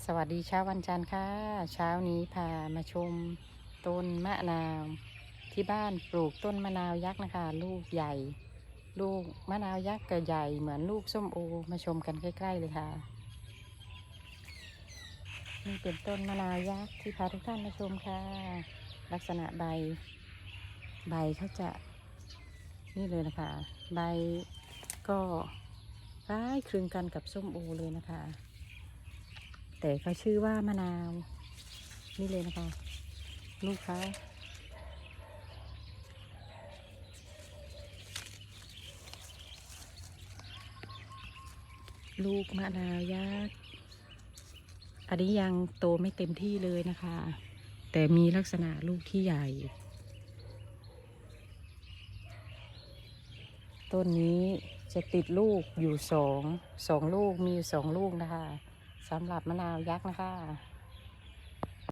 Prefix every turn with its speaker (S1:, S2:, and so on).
S1: สวัสดีเช้าวันจันทร์ค่ะเช้านี้พามาชมต้นมะนาวที่บ้านปลูกต้นมะนาวยักษ์นะคะลูกใหญ่ลูกมะนาวยักษ์ก็ใหญ่เหมือนลูกส้มโอมาชมกันใกล้ๆเลยค่ะนี่เป็นต้นมะนาวยักษ์ที่พาทุกท่านมาชมค่ะลักษณะใบเขาจะนี่เลยนะคะใบก็คล้ายคลึงกันกับส้มโอเลยนะคะแต่เขาชื่อว่ามะนาวนี่เลยนะคะลูกเขาลูกมะนาวยักษ์อันนี้ยังโตไม่เต็มที่เลยนะคะแต่มีลักษณะลูกที่ใหญ่ต้นนี้จะติดลูกอยู่สองลูกมีอยู่2 ลูกนะคะสำหรับมะนาวยักษ์นะคะ